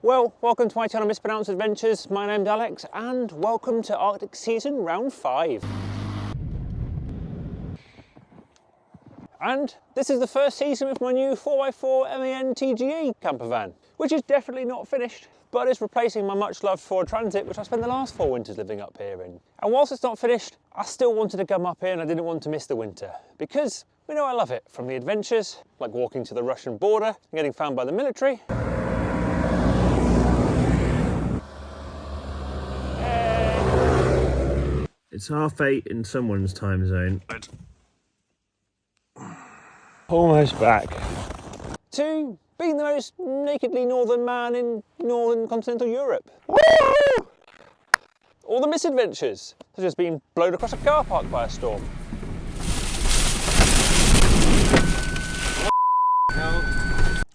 Well, welcome to my channel Mispronounced Adventures. My name's Alex and welcome to Arctic season round 5. And this is the first season with my new 4x4 MAN TGE campervan, which is definitely not finished, but is replacing my much loved Ford Transit, which I spent the last 4 winters living up here in. And whilst it's not finished, I still wanted to come up here and I didn't want to miss the winter, because we know I love it, from the adventures, like walking to the Russian border and getting found by the military. It's 8:30 in someone's time zone. Almost back. To being the most nakedly northern man in northern continental Europe. Woo! All the misadventures, such as being blown across a car park by a storm.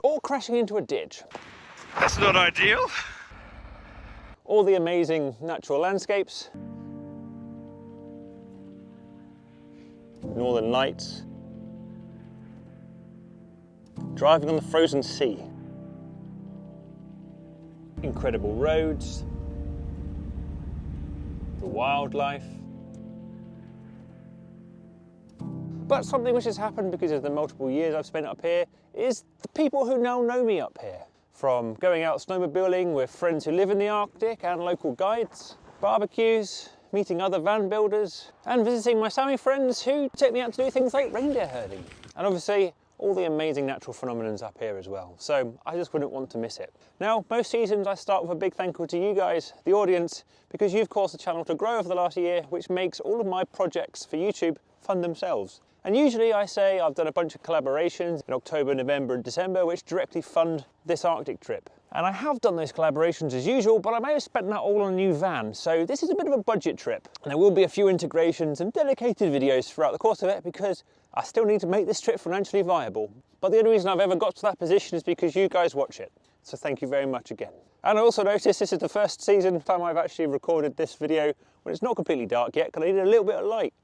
Or crashing into a ditch. That's not ideal. All the amazing natural landscapes. Northern lights. Driving on the frozen sea. Incredible roads. The wildlife. But something which has happened because of the multiple years I've spent up here is the people who now know me up here. From going out snowmobiling with friends who live in the Arctic and local guides, barbecues, meeting other van builders, and visiting my Sami friends who take me out to do things like reindeer herding. And obviously, all the amazing natural phenomena up here as well. So I just wouldn't want to miss it. Now, most seasons I start with a big thank you to you guys, the audience, because you've caused the channel to grow over the last year, which makes all of my projects for YouTube fund themselves. And usually I say I've done a bunch of collaborations in October, November and December which directly fund this Arctic trip. And I have done those collaborations as usual, but I may have spent that all on a new van, so this is a bit of a budget trip. And there will be a few integrations and dedicated videos throughout the course of it because I still need to make this trip financially viable. But the only reason I've ever got to that position is because you guys watch it. So thank you very much again. And I also noticed this is the first time I've actually recorded this video when it's not completely dark yet, because I needed a little bit of light.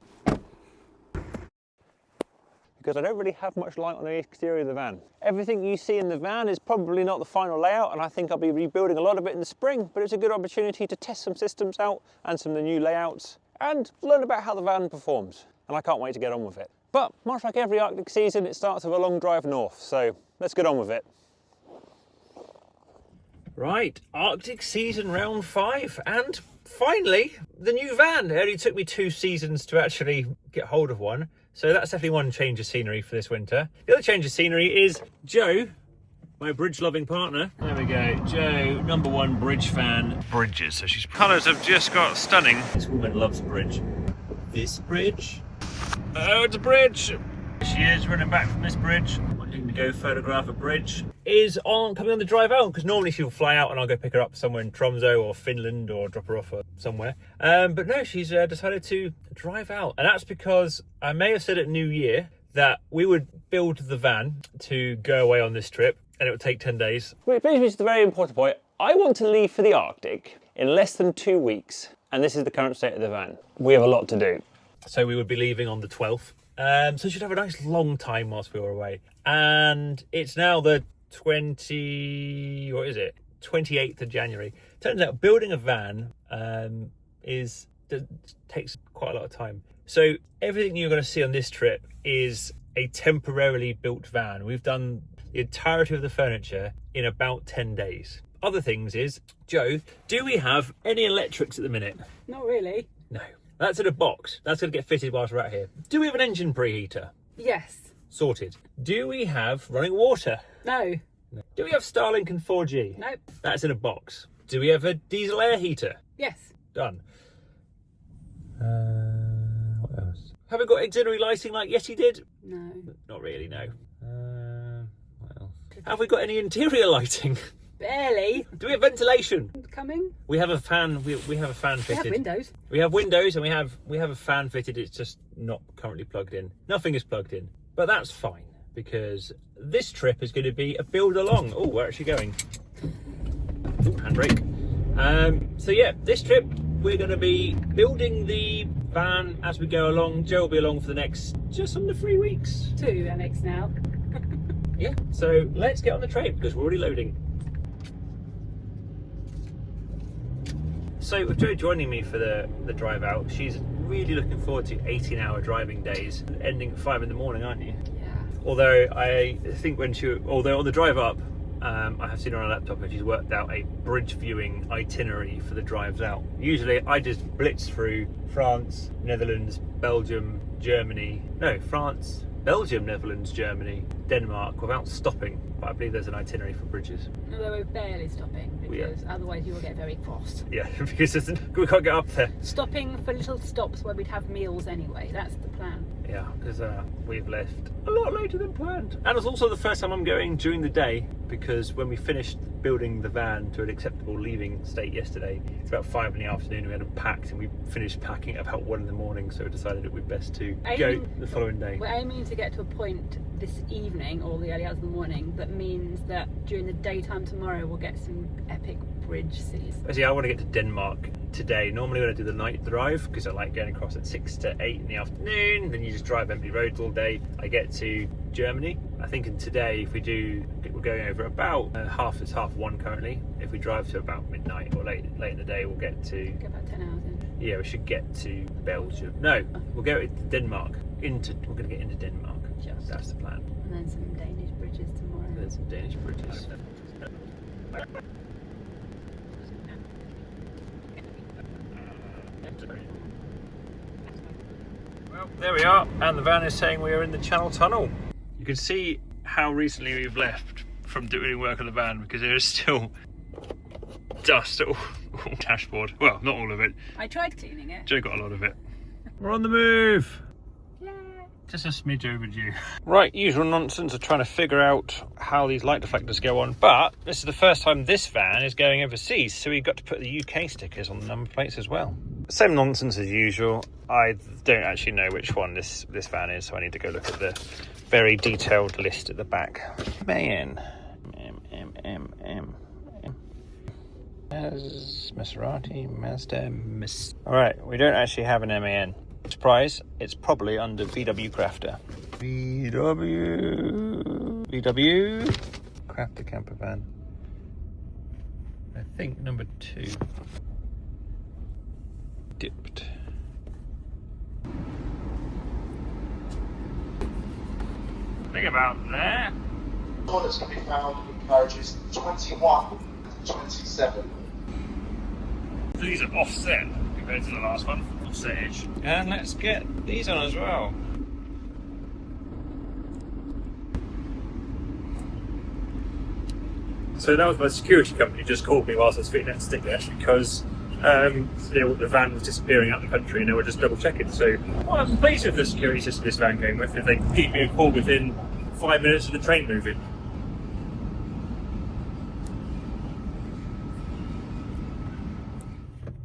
Because I don't really have much light on the exterior of the van. Everything you see in the van is probably not the final layout, and I think I'll be rebuilding a lot of it in the spring, but it's a good opportunity to test some systems out and some of the new layouts and learn about how the van performs. And I can't wait to get on with it. But much like every Arctic season, it starts with a long drive north, so let's get on with it. Right, Arctic season round 5, and finally, the new van. It only took me 2 seasons to actually get hold of one. So that's definitely one change of scenery for this winter. The other change of scenery is Joe, my bridge-loving partner. There we go, Joe, #1 bridge fan. Bridges, so she's colours have just got stunning. This woman loves bridge. This bridge? Oh, it's a bridge! She is running back from this bridge. Wanting to go photograph a bridge. Is coming on the drive out, because normally she'll fly out and I'll go pick her up somewhere in Tromsø or Finland or drop her off somewhere. But no, she's decided to drive out. And that's because I may have said at New Year that we would build the van to go away on this trip and it would take 10 days. Which brings me to the very important point. I want to leave for the Arctic in less than 2 weeks. And this is the current state of the van. We have a lot to do. So we would be leaving on the 12th. So we should have a nice long time whilst we were away. And it's now the 28th of January. Turns out building a van takes quite a lot of time. So everything you're going to see on this trip is a temporarily built van. We've done the entirety of the furniture in about 10 days. Other things is, Joe, do we have any electrics at the minute? Not really. No. That's in a box. That's going to get fitted whilst we're out here. Do we have an engine preheater? Yes. Sorted. Do we have running water? No. No. Do we have Starlink and 4G? Nope. That's in a box. Do we have a diesel air heater? Yes. Done. What else? Have we got auxiliary lighting like Yeti did? No. Not really, no. What else? Have we got any interior lighting? Barely. Do we have ventilation? Coming. We have a fan. We have a fan fitted. We have windows. We have windows, and we have a fan fitted. It's just not currently plugged in. Nothing is plugged in, but that's fine because this trip is going to be a build along. Oh, we're actually going. Ooh, handbrake. So yeah, this trip we're going to be building the van as we go along. Joe will be along for the next just under 3 weeks. 2 next now. Yeah. So let's get on the train because we're already loading. So with Jo joining me for the drive out, she's really looking forward to 18-hour driving days, ending at 5 in the morning, aren't you? Yeah. Although I think although on the drive up, I have seen her on a laptop and she's worked out a bridge viewing itinerary for the drives out. Usually I just blitz through France, Netherlands, Belgium, Germany. No, France, Belgium, Netherlands, Germany, Denmark without stopping. But I believe there's an itinerary for bridges. Although we're barely stopping because otherwise you will get very cross. Yeah, because we can't get up there. Stopping for little stops where we'd have meals anyway. That's the plan. Yeah, because we've left a lot later than planned. And it's also the first time I'm going during the day, because when we finished building the van to an acceptable leaving state yesterday, it's about 5 in the afternoon, we had it packed, and we finished packing at about 1 in the morning, so we decided it would be best to go the following day. We're aiming to get to a point this evening or the early hours of the morning that means that during the daytime tomorrow we'll get some epic bridge seas. Actually, I want to get to Denmark today. Normally when I do the night drive, because I like going across at 6 to 8 in the afternoon, then you just drive empty roads all day, I get to Germany. I think in today, if we're going over about it's 1:30 currently. If we drive to about midnight or late in the day, we'll get about 10 hours in. Yeah, we should get to Belgium. No, we'll go to Denmark. We're going to get into Denmark. That's the plan. And then some Danish bridges tomorrow. There's some Danish bridges. Well, there we are, and the van is saying we are in the Channel Tunnel. You can see how recently we've left from doing work on the van, because there is still dust all dashboard. Well, not all of it. I tried cleaning it. Jo got a lot of it. We're on the move. Yay. Just a smidge overdue. Right, usual nonsense of trying to figure out how these light deflectors go on, but this is the first time this van is going overseas, so we've got to put the UK stickers on the number plates as well. Same nonsense as usual. I don't actually know which one this van is, so I need to go look at the very detailed list at the back. MAN. Maserati, Mazda, Alright, we don't actually have an MAN. Surprise, it's probably under VW Crafter. VW Crafter Campervan. I think number 2. Dipped. Think about that. Orders can be found in carriages 21 to 27. These are offset compared to the last one. Offset-ish. And let's get these on as well. So that was my security company just called me whilst I was fitting that sticker, because the van was disappearing out of the country and they were just double checking. So I'm pleased with the security system this van came with, if they can keep me a call within 5 minutes of the train moving.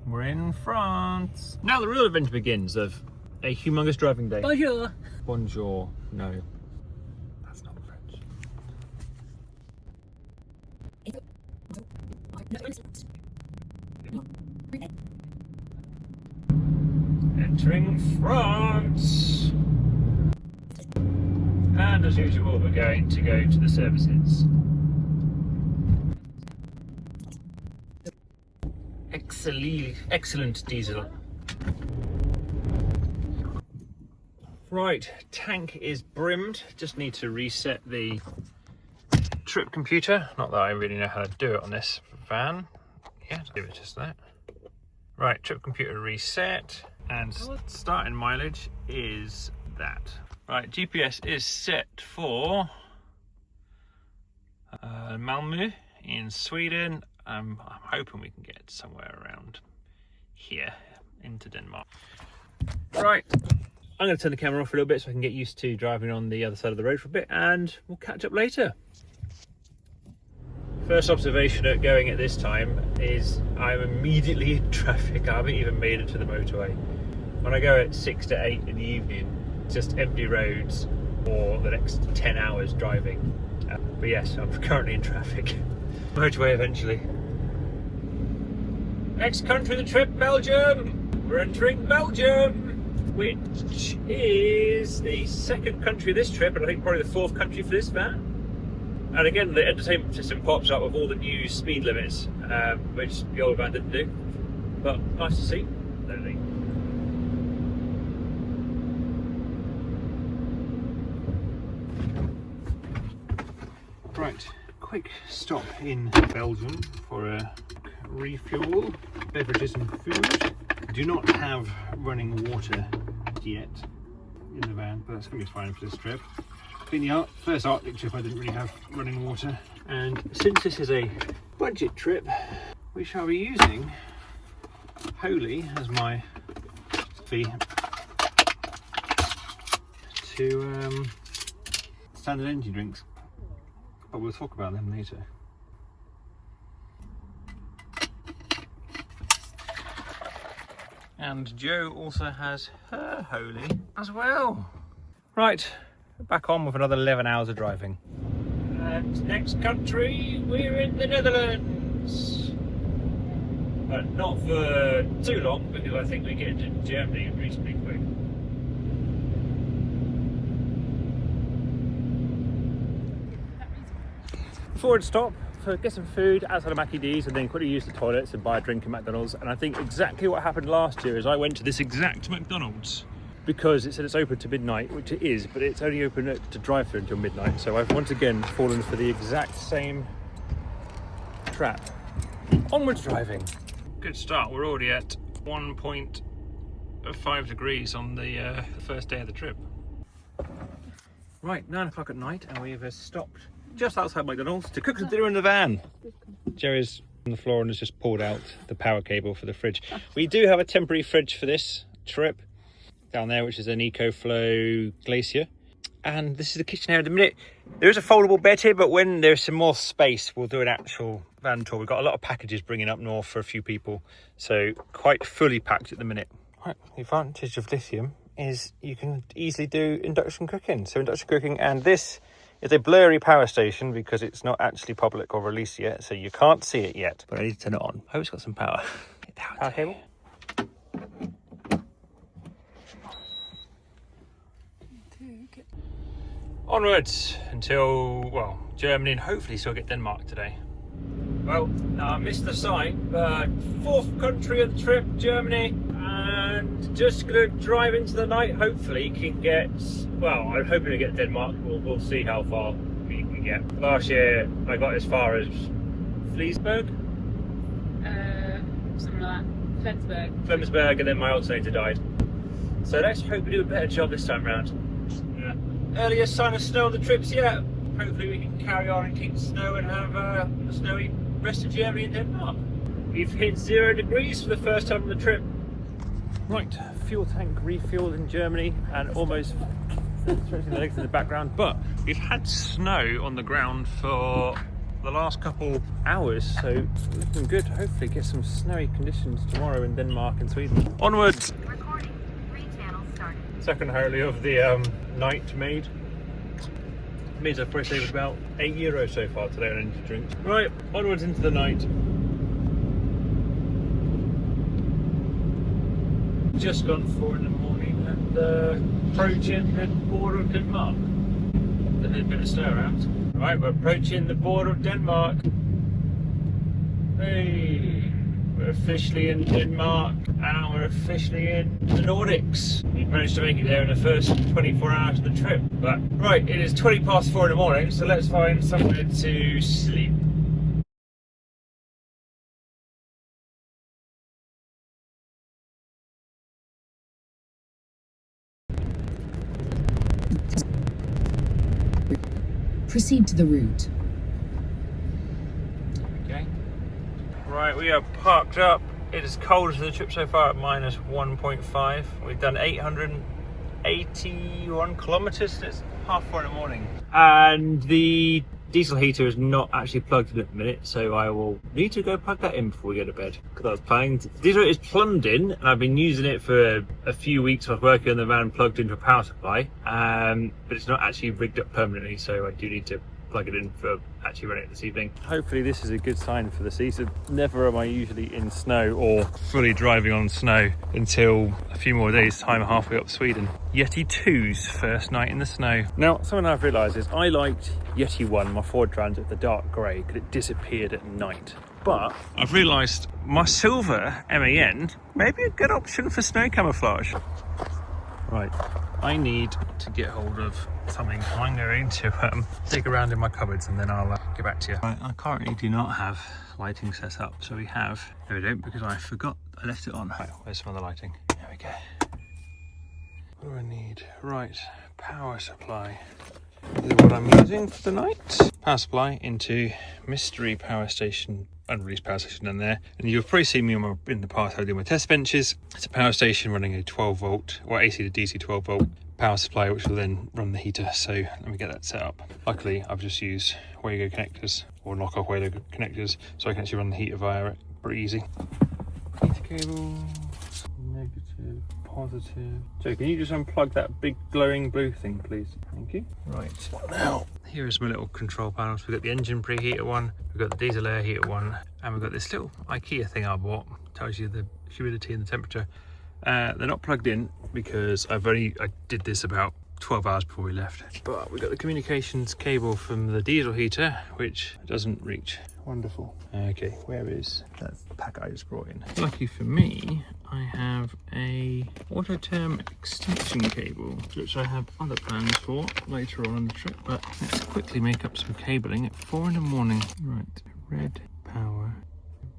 We're in France. Now the real adventure begins of a humongous driving day. Bonjour. Bonjour. No. That's not French. Entering France. And as usual, we're going to go to the services. Excellent diesel. Right, tank is brimmed. Just need to reset the trip computer. Not that I really know how to do it on this van. Yeah, give it just that. Right, trip computer reset, and starting mileage is that. Right, GPS is set for Malmö in Sweden. I'm hoping we can get somewhere around here into Denmark. Right, I'm going to turn the camera off a little bit so I can get used to driving on the other side of the road for a bit, and we'll catch up later. First observation at going at this time is I'm immediately in traffic. I haven't even made it to the motorway. When I go at 6 to 8 in the evening, just empty roads for the next 10 hours driving. But yes, I'm currently in traffic. Motorway eventually. Next country of the trip, Belgium. We're entering Belgium, which is the second country of this trip, and I think probably the 4th country for this van. And again, the entertainment system pops up with all the new speed limits, which the old van didn't do. but nice to see. Lonely. Right, quick stop in Belgium for a refuel, beverages and food. Do not have running water yet in the van, but that's going to be fine for this trip. In the first Arctic trip I didn't really have running water, and since this is a budget trip we shall be using Holy as my fee to standard energy drinks, but we'll talk about them later. And Jo also has her Holy as well. Right, back on with another 11 hours of driving. And next country, we're in the Netherlands. But not for too long, because I think we get into Germany reasonably quick. Forward stop to get some food outside of Mackie D's and then quickly use the toilets and buy a drink at McDonald's. And I think exactly what happened last year is I went to this exact McDonald's because it said it's open to midnight, which it is, but it's only open to drive through until midnight. So I've once again fallen for the exact same trap. Onwards driving. Good start. We're already at 1.5 degrees on the first day of the trip. Right, 9 o'clock at night, and we've stopped just outside McDonald's to cook some dinner in the van. Jerry's on the floor and has just pulled out the power cable for the fridge. We do have a temporary fridge for this trip down there, which is an EcoFlow Glacier. And this is the kitchen area at the minute. There is a foldable bed here, but when there's some more space, we'll do an actual van tour. We've got a lot of packages bringing up north for a few people, so quite fully packed at the minute. Right, the advantage of lithium is you can easily do induction cooking. So induction cooking, and this is a blurry power station because it's not actually public or released yet, so you can't see it yet. But I need to turn it on. I hope it's got some power. Power cable. Onwards until, well, Germany, and hopefully still get Denmark today. Well, I missed the sign, but fourth country of the trip, Germany, and just gonna drive into the night. Hopefully can get, well, I'm hoping to get Denmark. We'll see how far we can get. Last year I got as far as Flensburg? Something like that. Flensburg, and then my alternator died. So let's hope we do a better job this time round. Earliest sign of snow on the trips yet. Hopefully we can carry on and keep the snow and have a snowy rest of Germany and Denmark. We've hit 0 degrees for the first time on the trip. Right, fuel tank refueled in Germany and almost stretching the legs in the background, but we've had snow on the ground for the last couple hours, so looking good. Hopefully get some snowy conditions tomorrow in Denmark and Sweden. Onwards! Recording. 3 channels started. Second Holy of the night made. Means I've probably saved about €8 so far today on energy drinks. Right, onwards into the night. Just gone 4 in the morning and approaching the border of Denmark. There's a bit of snow around. Right, we're approaching the border of Denmark. Hey, we're officially in Denmark and we're officially in the Nordics. We managed to make it there in the first 24 hours of the trip. But right, it is 20 past 4 in the morning, so let's find somewhere to sleep. Proceed to the route. Okay. Right, we are parked up. It is cold as the trip so far at minus 1.5. We've done 881 kilometers. It's 4:30 in the morning. And the diesel heater is not actually plugged in at the minute, so I will need to go plug that in before we go to bed. Because I was planning to, the diesel is plumbed in, and I've been using it for a few weeks. I was working on the van plugged into a power supply, but it's not actually rigged up permanently, so I do need to plug it in for actually running it this evening. Hopefully this is a good sign for the season. Never am I usually in snow or fully driving on snow until a few more days time halfway up Sweden. Yeti 2's first night in the snow. Now, something I've realised is I liked Yeti 1, my Ford Transit, the dark grey, because it disappeared at night. But I've realised my silver MAN may be a good option for snow camouflage. Right, I need to get hold of something. I'm going to dig around in my cupboards and then I'll get back to you. Right, I currently do not have lighting set up, so we have, no we don't, because I forgot I left it on. Right, where's some of the lighting? There we go. What do I need? Right, power supply. This is what I'm using for the night. Power supply into mystery power station, unreleased power station down there. And you've probably seen me in the past, I do my test benches. It's a power station running a 12 volt, or AC to DC 12 volt power supply, which will then run the heater. So let me get that set up. Luckily, I've just used Wago connectors, or knock off Wago connectors, so I can actually run the heater via it. Pretty easy. Heater cable, negative, positive. So can you just unplug that big glowing blue thing, please? Thank you. Right, now here is my little control panels. We've got the engine preheater one, we've got the diesel air heater one, and we've got this little IKEA thing I bought. Tells you the humidity and the temperature. They're not plugged in because I did this about 12 hours before we left. But we've got the communications cable from the diesel heater, which doesn't reach. Wonderful. Okay, where is that pack I just brought in? Lucky for me, I have a Autoterm extension cable, which I have other plans for later on in the trip. But let's quickly make up some cabling at 4 in the morning. Right, red power.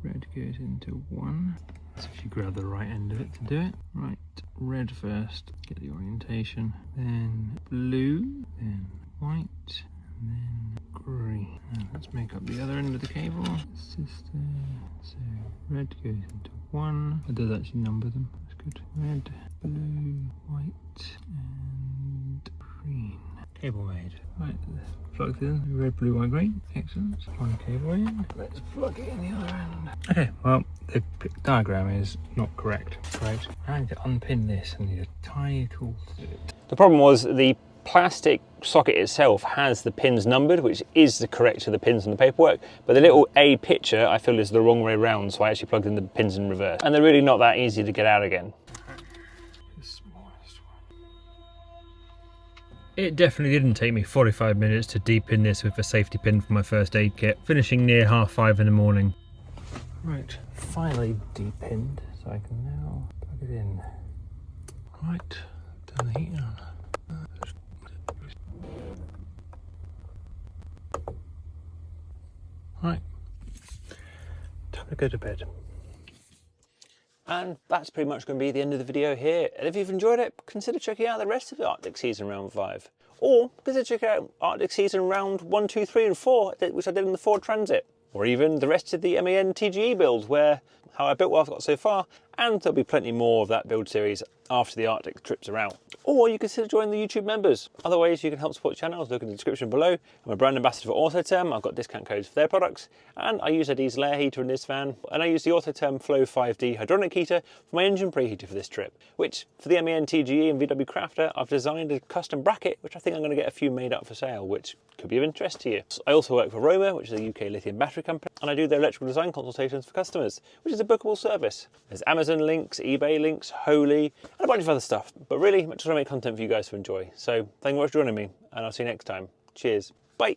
Red goes into 1. So if you grab the right end of it to do it. Right, red first, get the orientation, then blue, then white, and then green. Now let's make up the other end of the cable. Sister. So red goes into 1. I did actually number them, that's good. Red, blue, white, and green. Cable made. Right, plugged in, red, blue, white, green. Excellent. One cable in. Let's plug it in the other end. Okay, well, the diagram is not correct. Right, I need to unpin this and need a tiny tool to do it. The problem was the plastic socket itself has the pins numbered, which is the correct to the pins on the paperwork, but the little A picture I feel is the wrong way around, so I actually plugged in the pins in reverse. And they're really not that easy to get out again. It definitely didn't take me 45 minutes to de-pin this with a safety pin for my first aid kit, finishing near 5:30 in the morning. Right, finally de-pinned, so I can now plug it in. Right, turn the heat on. Right, time to go to bed. And that's pretty much going to be the end of the video here. And if you've enjoyed it, consider checking out the rest of the Arctic season round 5. Or consider checking out Arctic season round 1, 2, 3 and 4, which I did in the Ford Transit. Or even the rest of the MAN TGE build, where how I built what I've got so far. And there'll be plenty more of that build series after the Arctic trips are out. Or you consider joining the YouTube members. Other ways you can help support the channel, look in the description below. I'm a brand ambassador for Autoterm. I've got discount codes for their products. And I use a diesel air heater in this van. And I use the Autoterm Flow 5D hydronic heater for my engine preheater for this trip. Which, for the MAN TGE and VW Crafter, I've designed a custom bracket, which I think I'm going to get a few made up for sale, which could be of interest to you. I also work for Roma, which is a UK lithium battery company. And I do their electrical design consultations for customers, which is a bookable service. There's Amazon links, eBay links, Holy, and a bunch of other stuff. But really, I just want to make content for you guys to enjoy. So thank you very much for joining me, and I'll see you next time. Cheers. Bye.